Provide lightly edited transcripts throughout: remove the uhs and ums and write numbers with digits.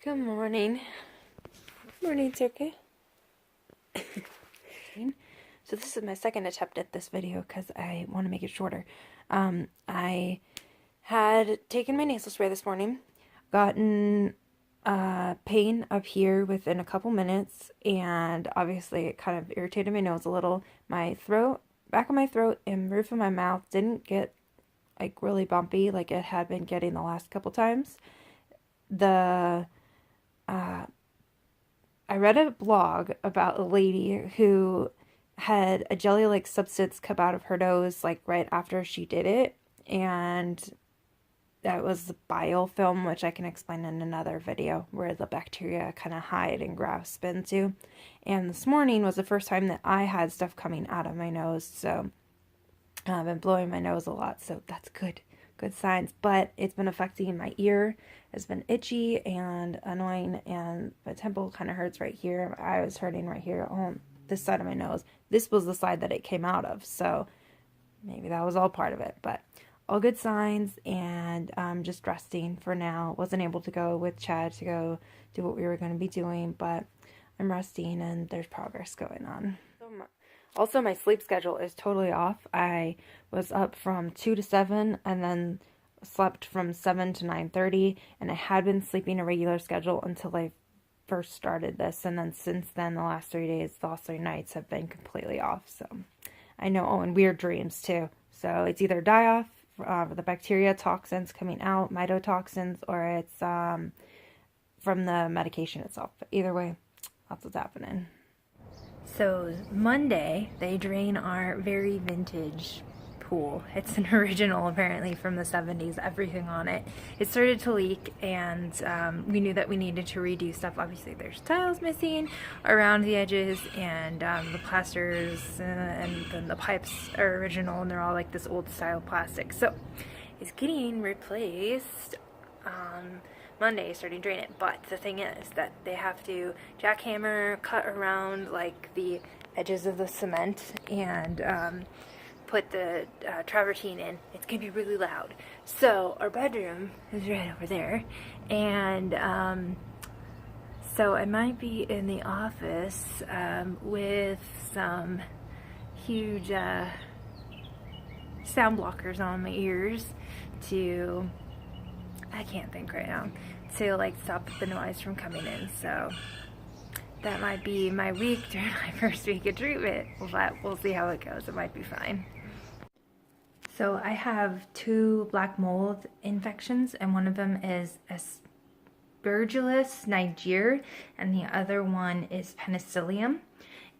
Good morning. Morning, Circa. So this is my second attempt at this video because I want to make it shorter. I had taken my nasal spray this morning, gotten pain up here within a couple minutes, and obviously it kind of irritated my nose a little. My throat, back of my throat and roof of my mouth didn't get like really bumpy like it had been getting the last couple times. I read a blog about a lady who had a jelly-like substance come out of her nose like right after she did it, and that was biofilm, which I can explain in another video, where the bacteria kind of hide and grasp into. And this morning was the first time that I had stuff coming out of my nose, so I've been blowing my nose a lot, so that's good signs. But it's been affecting my ear. It's been itchy and annoying, and my temple kind of hurts right here. My eye was hurting right here on this side of my nose. This was the side that it came out of, so maybe that was all part of it. But all good signs, and I'm just resting for now. Wasn't able to go with Chad to go do what we were going to be doing, but I'm resting and there's progress going on. Also, my sleep schedule is totally off. I was up from 2 to 7 and then slept from 7 to 9:30, and I had been sleeping a regular schedule until I first started this, and then since then, the last 3 days, the last 3 nights have been completely off. So I know, oh, and weird dreams too. So it's either die off, the bacteria toxins coming out, mycotoxins, or it's from the medication itself. But either way, that's what's happening. So Monday, they drain our very vintage pool. It's an original, apparently, from the 70s, everything on it. It started to leak, and we knew that we needed to redo stuff. Obviously, there's tiles missing around the edges, and the plasters, and then the pipes are original, and they're all like this old style plastic. So it's getting replaced Monday, starting to drain it. But the thing is that they have to jackhammer, cut around like the edges of the cement, and put the travertine in. It's gonna be really loud. So our bedroom is right over there, and so I might be in the office with some huge sound blockers on my ears to, I can't think right now, to like stop the noise from coming in. So that might be my week during my first week of treatment, but we'll see how it goes. It might be fine. So I have 2 black mold infections, and one of them is Aspergillus Niger, and the other one is Penicillium.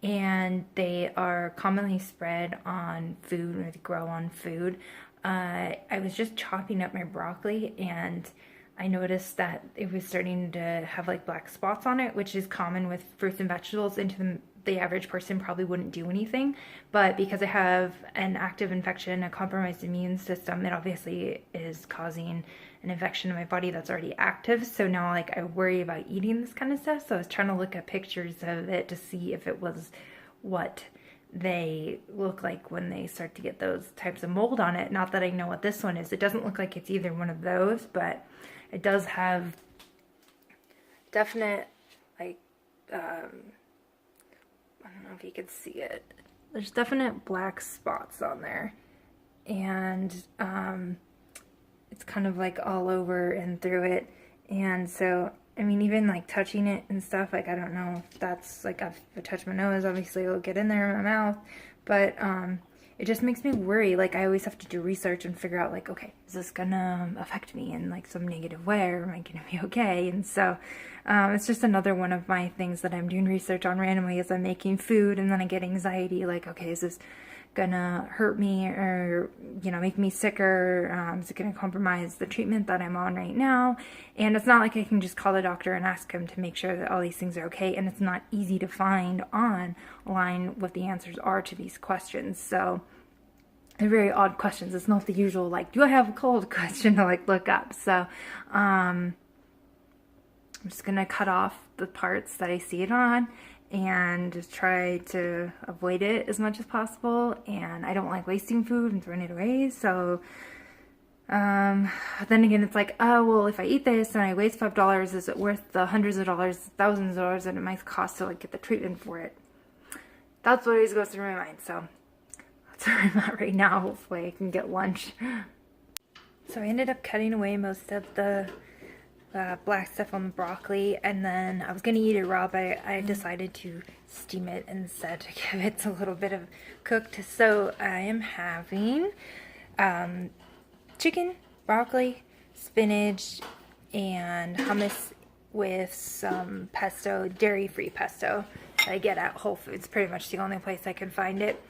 And they are commonly spread on food, or they grow on food. I was just chopping up my broccoli, and I noticed that it was starting to have like black spots on it, which is common with fruits and vegetables. And the average person probably wouldn't do anything, but because I have an active infection, a compromised immune system, it obviously is causing an infection in my body that's already active. So now like I worry about eating this kind of stuff. So I was trying to look at pictures of it to see if it was what they look like when they start to get those types of mold on it. Not that I know what this one is. It doesn't look like it's either one of those, but it does have definite, like, I don't know if you can see it. There's definite black spots on there, and it's kind of like all over and through it. And so, I mean, even like touching it and stuff, like I don't know if that's like, if I touch my nose, obviously it'll get in there in my mouth, but it just makes me worry. Like I always have to do research and figure out like, okay, is this gonna affect me in like some negative way, or am I gonna be okay? And so it's just another one of my things that I'm doing research on randomly as I'm making food, and then I get anxiety like, okay, is this gonna hurt me, or you know, make me sicker? Is it gonna compromise the treatment that I'm on right now? And it's not like I can just call the doctor and ask him to make sure that all these things are okay, and it's not easy to find online what the answers are to these questions. So they're very odd questions. It's not the usual like, do I have a cold question to like look up. So I'm just gonna cut off the parts that I see it on and just try to avoid it as much as possible. And I don't like wasting food and throwing it away, so Then again, it's like, oh, well, if I eat this and I waste $5, is it worth the hundreds of dollars, thousands of dollars that it might cost to like get the treatment for it? That's what always goes through my mind. So that's where I'm at right now. Hopefully I can get lunch. So I ended up cutting away most of the black stuff on the broccoli, and then I was gonna eat it raw, but I decided to steam it instead to give it a little bit of cooked. So I am having chicken, broccoli, spinach, and hummus with some pesto, dairy-free pesto that I get at Whole Foods. Pretty much the only place I can find it.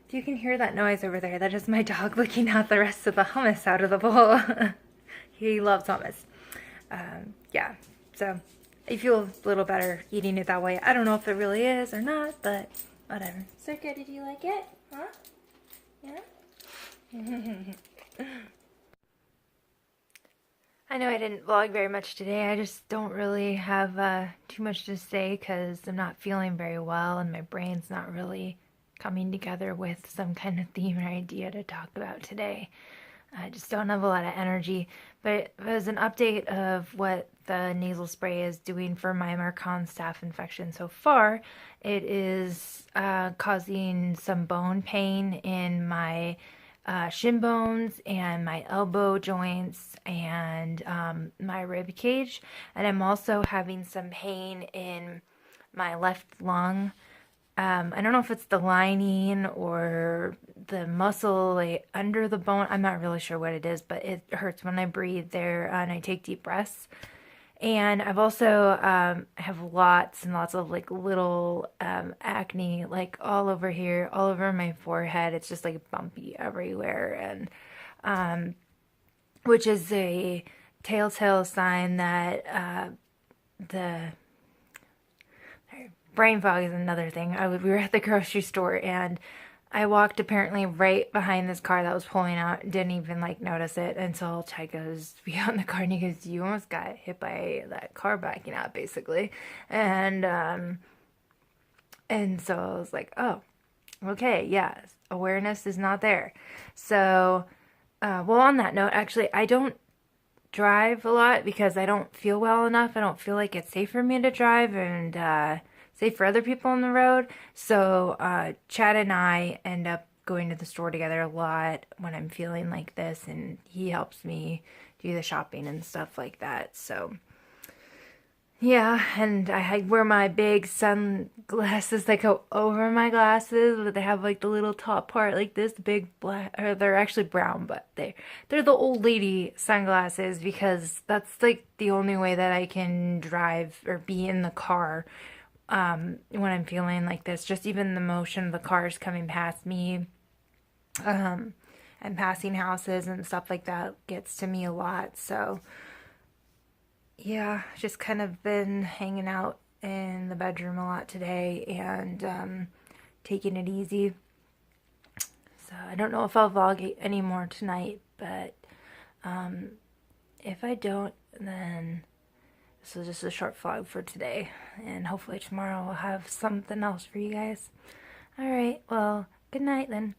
If you can hear that noise over there, that is my dog licking out the rest of the hummus out of the bowl. He loves hummus. Yeah, so I feel a little better eating it that way. I don't know if it really is or not, but whatever. Circa, did you like it? Huh? Yeah? I know I didn't vlog very much today. I just don't really have too much to say because I'm not feeling very well and my brain's not really coming together with some kind of theme or idea to talk about today. I just don't have a lot of energy. But as an update of what the nasal spray is doing for my MARCoNS staph infection so far, it is causing some bone pain in my shin bones and my elbow joints and my rib cage, and I'm also having some pain in my left lung. I don't know if it's the lining or the muscle like under the bone. I'm not really sure what it is, but it hurts when I breathe there and I take deep breaths. And I've also have lots and lots of like little acne like all over here, all over my forehead. It's just like bumpy everywhere, and which is a telltale sign that the brain fog is another thing. We were at the grocery store and I walked apparently right behind this car that was pulling out, didn't even like notice it until Chad goes beyond the car and he goes, "You almost got hit by that car backing out," basically. And so I was like, oh, okay, yeah, awareness is not there. So, well, on that note, actually, I don't drive a lot because I don't feel well enough. I don't feel like it's safe for me to drive and safe for other people on the road. So Chad and I end up going to the store together a lot when I'm feeling like this, and he helps me do the shopping and stuff like that. So yeah, and I wear my big sunglasses that go over my glasses, but they have like the little top part like this, the big black, or they're actually brown, but they're the old lady sunglasses because that's like the only way that I can drive or be in the car when I'm feeling like this. Just even the motion of the cars coming past me and passing houses and stuff like that gets to me a lot. So yeah, just kind of been hanging out in the bedroom a lot today and taking it easy. So I don't know if I'll vlog anymore tonight, but if I don't, then this was just a short vlog for today, and hopefully tomorrow I'll have something else for you guys. Alright, well, good night then.